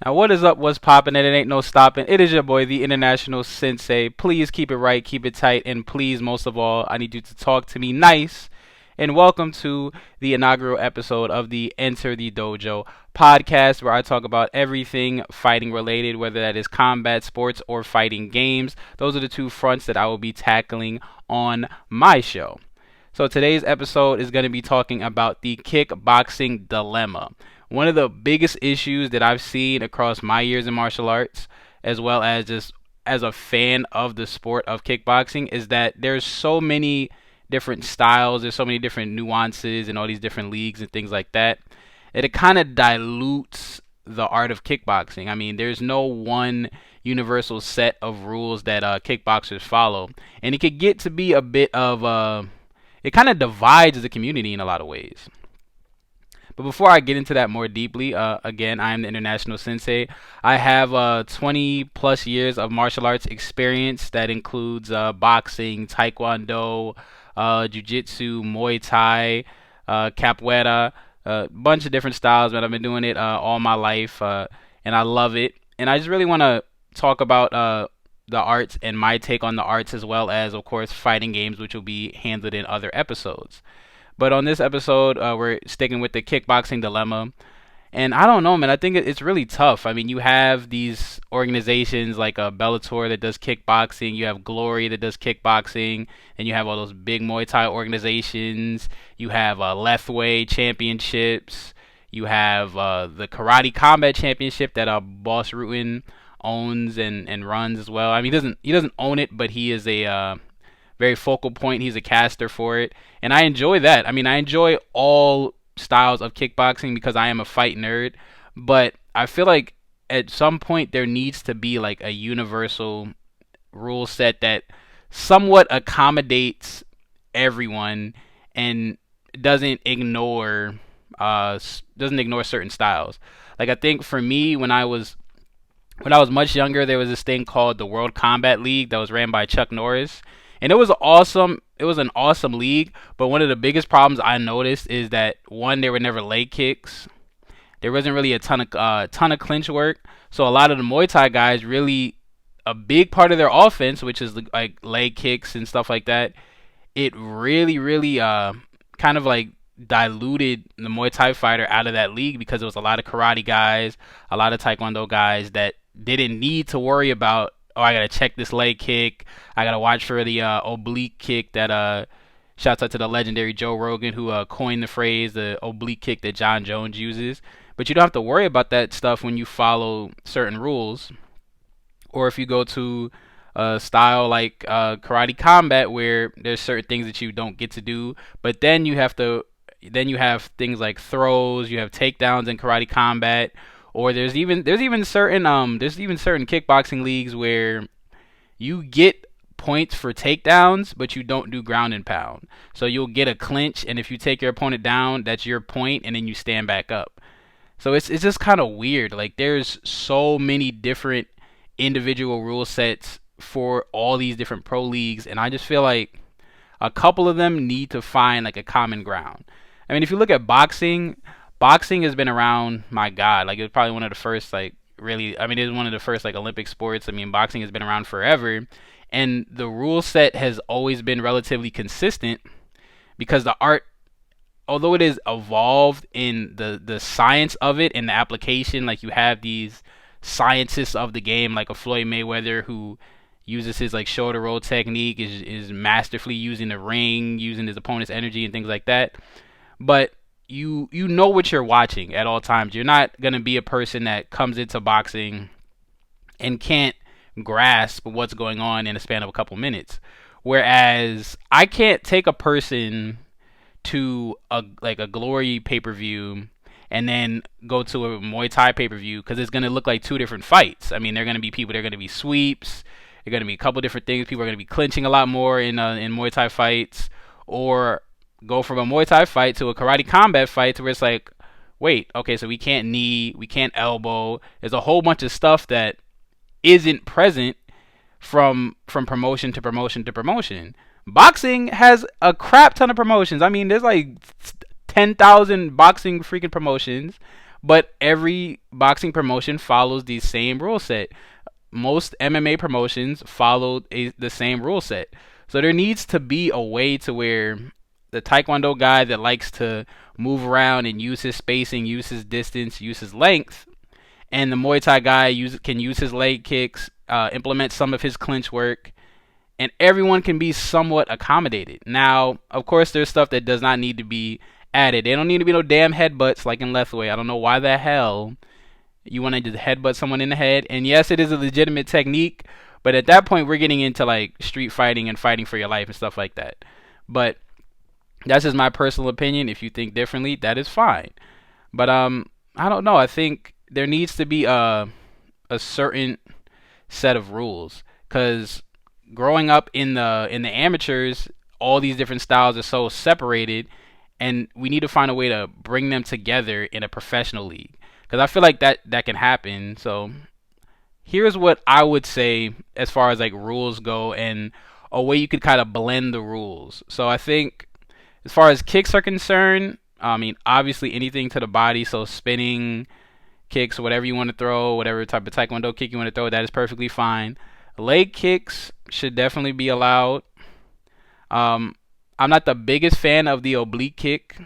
Now, what is up? What's poppin'? And it ain't no stopping. It is your boy, the International Sensei. Please keep it right, keep it tight, and please, most of all, I need you to talk to me nice. And welcome to the inaugural episode of the Enter the Dojo podcast, where I talk about everything fighting related, whether that is combat sports or fighting games. Those are the two fronts that I will be tackling on my show. So today's episode is going to be talking about the kickboxing dilemma. One of the biggest issues that I've seen across my years in martial arts, as well as just as a fan of the sport of kickboxing, is that there's so many different styles, there's so many different nuances and all these different leagues and things like that, that it kind of dilutes the art of kickboxing. I mean, there's no one universal set of rules that kickboxers follow, and it could get to be a bit of it kind of divides the community in a lot of ways. But before I get into that more deeply, again, I am the International Sensei. I have 20 plus years of martial arts experience that includes boxing, taekwondo, jiu-jitsu, Muay Thai, capoeira, a bunch of different styles, but I've been doing it all my life, and I love it. And I just really want to talk about the arts and my take on the arts, as well as, of course, fighting games, which will be handled in other episodes. But on this episode, we're sticking with the kickboxing dilemma. And I don't know, man. I think it's really tough. I mean, you have these organizations like Bellator that does kickboxing. You have Glory that does kickboxing. And you have all those big Muay Thai organizations. You have Lethway Championships. You have the Karate Combat Championship that Boss Rutan owns and runs as well. I mean, he doesn't own it, but he is a very focal point. He's a caster for it, and I enjoy that. I mean, I enjoy all styles of kickboxing because I am a fight nerd, but I feel like at some point there needs to be like a universal rule set that somewhat accommodates everyone and doesn't ignore certain styles. Like, I think for me, when I was much younger, there was this thing called the World Combat League that was ran by Chuck Norris, and it was awesome. It was an awesome league, but one of the biggest problems I noticed is that, one, there were never leg kicks. There wasn't really a ton of clinch work. So a lot of the Muay Thai guys, really a big part of their offense, which is like leg kicks and stuff like that, it really kind of like diluted the Muay Thai fighter out of that league, because there was a lot of karate guys, a lot of taekwondo guys that didn't need to worry about, oh, I gotta check this leg kick, I gotta watch for the oblique kick that shouts out to the legendary Joe Rogan, who coined the phrase, the oblique kick that John Jones uses. But you don't have to worry about that stuff when you follow certain rules, or if you go to a style like karate combat, where there's certain things that you don't get to do, but then you have things like throws, you have takedowns in karate combat, or there's even certain kickboxing leagues where you get points for takedowns, but you don't do ground and pound. So you'll get a clinch, and if you take your opponent down, that's your point, and then you stand back up. So it's just kind of weird. Like, there's so many different individual rule sets for all these different pro leagues, and I just feel like a couple of them need to find like a common ground. I mean, if you look at boxing, boxing has been around, my God, like it was probably one of the first, like, really, I mean, it was one of the first like Olympic sports. I mean, boxing has been around forever, and the rule set has always been relatively consistent, because the art, although it is evolved in the science of it and the application, like you have these scientists of the game, like a Floyd Mayweather, who uses his like shoulder roll technique, is masterfully using the ring, using his opponent's energy and things like that. But you know what you're watching at all times. You're not gonna be a person that comes into boxing and can't grasp what's going on in a span of a couple minutes. Whereas I can't take a person to a Glory pay-per-view and then go to a Muay Thai pay-per-view, because it's going to look like two different fights. I mean, they're going to be people, they're going to be sweeps, they're going to be a couple different things. People are going to be clinching a lot more in Muay Thai fights, or go from a Muay Thai fight to a karate combat fight, to where it's like, wait, okay, so we can't knee, we can't elbow. There's a whole bunch of stuff that isn't present from promotion to promotion to promotion. Boxing has a crap ton of promotions. I mean, there's like 10,000 boxing freaking promotions, but every boxing promotion follows the same rule set. Most MMA promotions follow the same rule set. So there needs to be a way to where the Taekwondo guy that likes to move around and use his spacing, use his distance, use his length, and the Muay Thai guy can use his leg kicks, implement some of his clinch work, and everyone can be somewhat accommodated. Now, of course, there's stuff that does not need to be added. They don't need to be no damn headbutts like in Lethway. I don't know why the hell you want to just headbutt someone in the head. And yes, it is a legitimate technique, but at that point, we're getting into like street fighting and fighting for your life and stuff like that. But that's just my personal opinion. If you think differently, that is fine. But I don't know. I think there needs to be a certain set of rules, because growing up in the amateurs, all these different styles are so separated, and we need to find a way to bring them together in a professional league, because I feel like that can happen. So here's what I would say as far as like rules go, and a way you could kind of blend the rules. So I think as far as kicks are concerned, I mean, obviously anything to the body, so spinning kicks, whatever you want to throw, whatever type of taekwondo kick you want to throw, that is perfectly fine. Leg kicks should definitely be allowed. I'm not the biggest fan of the oblique kick,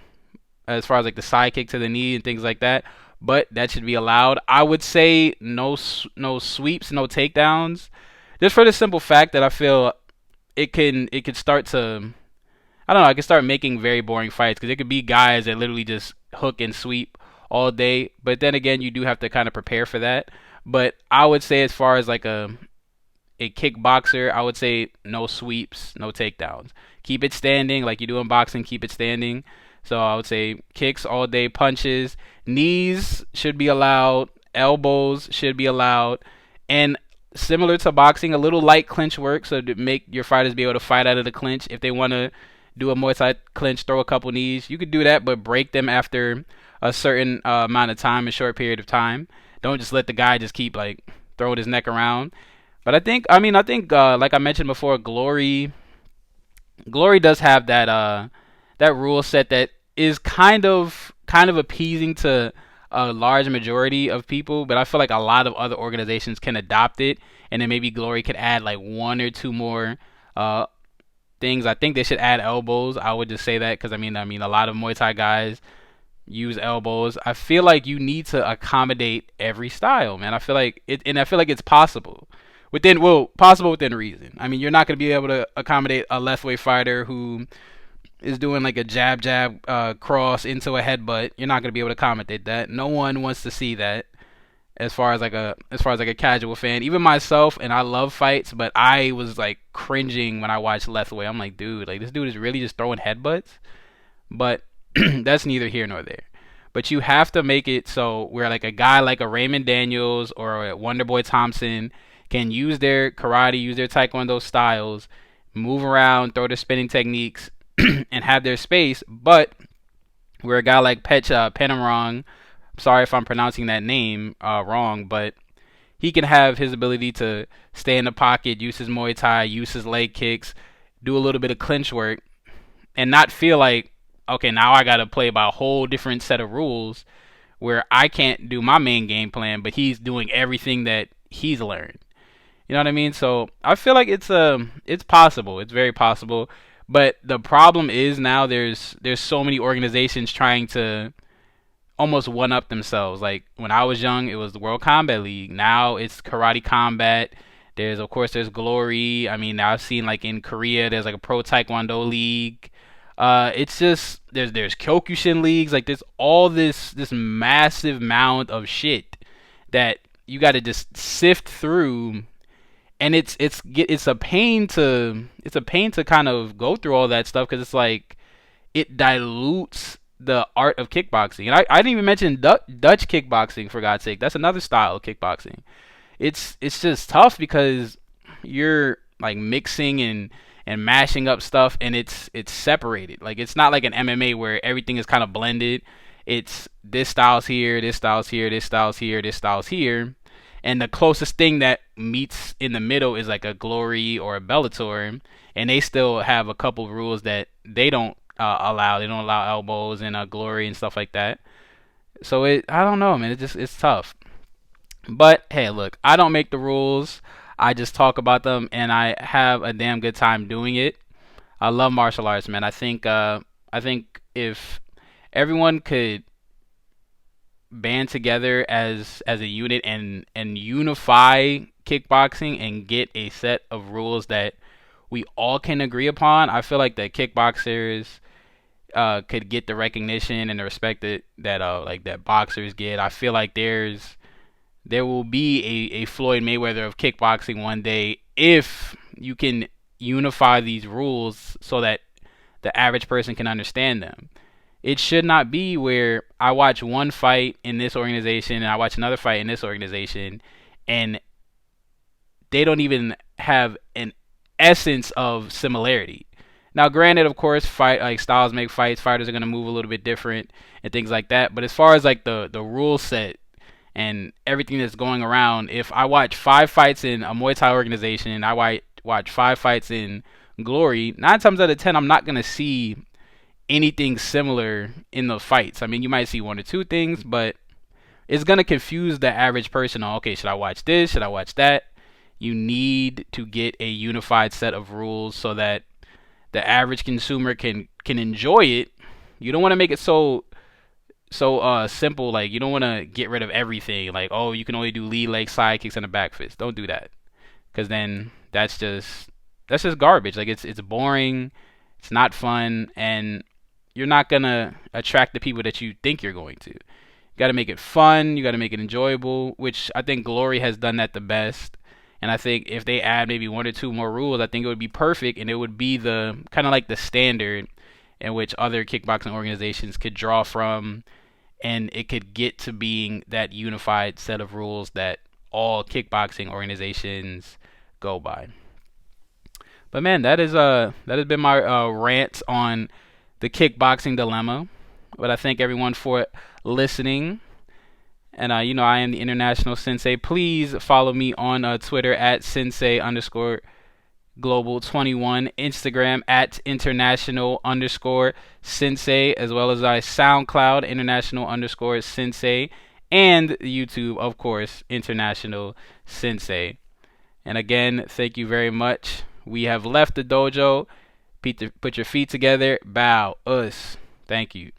as far as like the side kick to the knee and things like that, but that should be allowed. I would say no sweeps, no takedowns, just for the simple fact that I feel it could start to, I don't know, I could start making very boring fights, because it could be guys that literally just hook and sweep all day. But then again, you do have to kind of prepare for that. But I would say as far as like a kickboxer, I would say no sweeps, no takedowns. Keep it standing like you do in boxing, keep it standing. So I would say kicks all day, punches, knees should be allowed, elbows should be allowed, and similar to boxing, a little light clinch work, so to make your fighters be able to fight out of the clinch. If they want to do a Muay Thai clinch, throw a couple knees, you could do that, but break them after a certain amount of time, a short period of time. Don't just let the guy just keep like throwing his neck around. But I think like I mentioned before, Glory does have that rule set that is kind of appeasing to a large majority of people, but I feel like a lot of other organizations can adopt it, and then maybe Glory could add like one or two more things. I think they should add elbows. I would just say that because I mean a lot of Muay Thai guys use elbows. I feel like you need to accommodate every style, man. I feel like it's possible possible within reason. I mean, you're not going to be able to accommodate a Lethway fighter who is doing like a jab cross into a headbutt. You're not going to be able to accommodate that. No one wants to see that. As far as like a casual fan, even myself, and I love fights, but I was like cringing when I watched Lethway. I'm like, dude, like this dude is really just throwing headbutts. But that's neither here nor there. But you have to make it so where like a guy like a Raymond Daniels or a Wonderboy Thompson can use their karate, use their taekwondo styles, move around, throw their spinning techniques, and have their space. But where a guy like Penamrong, sorry if I'm pronouncing that name wrong, but he can have his ability to stay in the pocket, use his Muay Thai, use his leg kicks, do a little bit of clinch work, and not feel like, okay, now I got to play by a whole different set of rules where I can't do my main game plan, but he's doing everything that he's learned. You know what I mean? So I feel like it's possible. It's very possible. But the problem is now there's so many organizations trying to almost one up themselves. Like when I was young, it was the World Combat League. Now it's Karate Combat. There's Glory. I mean, now I've seen like in Korea, there's like a Pro Taekwondo League. It's just there's Kyokushin leagues. Like there's all this massive mound of shit that you got to just sift through, and it's a pain to kind of go through all that stuff, because it's like it dilutes the art of kickboxing. And I didn't even mention Dutch kickboxing, for God's sake. That's another style of kickboxing. It's just tough because you're like mixing and mashing up stuff, and it's separated. Like it's not like an MMA where everything is kind of blended. It's this style's here, this style's here, this style's here, this style's here. And the closest thing that meets in the middle is like a Glory or a Bellator, and they still have a couple rules that they don't allow. They don't allow elbows and Glory and stuff like that. So I don't know, man. It's tough. But hey, look, I don't make the rules. I just talk about them, and I have a damn good time doing it. I love martial arts, man. I think if everyone could band together as a unit and unify kickboxing and get a set of rules that we all can agree upon, I feel like the kickboxers could get the recognition and the respect that boxers get. I feel like there will be a Floyd Mayweather of kickboxing one day if you can unify these rules so that the average person can understand them. It should not be where I watch one fight in this organization and I watch another fight in this organization and they don't even have an essence of similarity. Now, granted, of course, fight like styles make fights. Fighters are gonna move a little bit different and things like that. But as far as like the rule set and everything that's going around, if I watch 5 fights in a Muay Thai organization and I watch 5 fights in Glory, 9 times out of 10, I'm not gonna see anything similar in the fights. I mean, you might see one or two things, but it's gonna confuse the average person. On, okay, should I watch this? Should I watch that? You need to get a unified set of rules so that the average consumer can enjoy it. You don't want to make it so simple. Like you don't want to get rid of everything. Like oh, you can only do lead leg side kicks and a back fist. Don't do that, because then that's just garbage. Like it's boring. It's not fun, and you're not gonna attract the people that you think you're going to. You got to make it fun. You got to make it enjoyable, which I think Glory has done that the best. And I think if they add maybe one or two more rules, I think it would be perfect, and it would be the kind of like the standard in which other kickboxing organizations could draw from, and it could get to being that unified set of rules that all kickboxing organizations go by. But man, that has been my rant on the kickboxing dilemma. But I thank everyone for listening. And I am the International Sensei. Please follow me on Twitter at Sensei underscore Global 21, Instagram at International underscore Sensei, as well as SoundCloud International underscore Sensei, and YouTube, of course, International Sensei. And again, thank you very much. We have left the dojo. Put your feet together. Bow. Us. Thank you.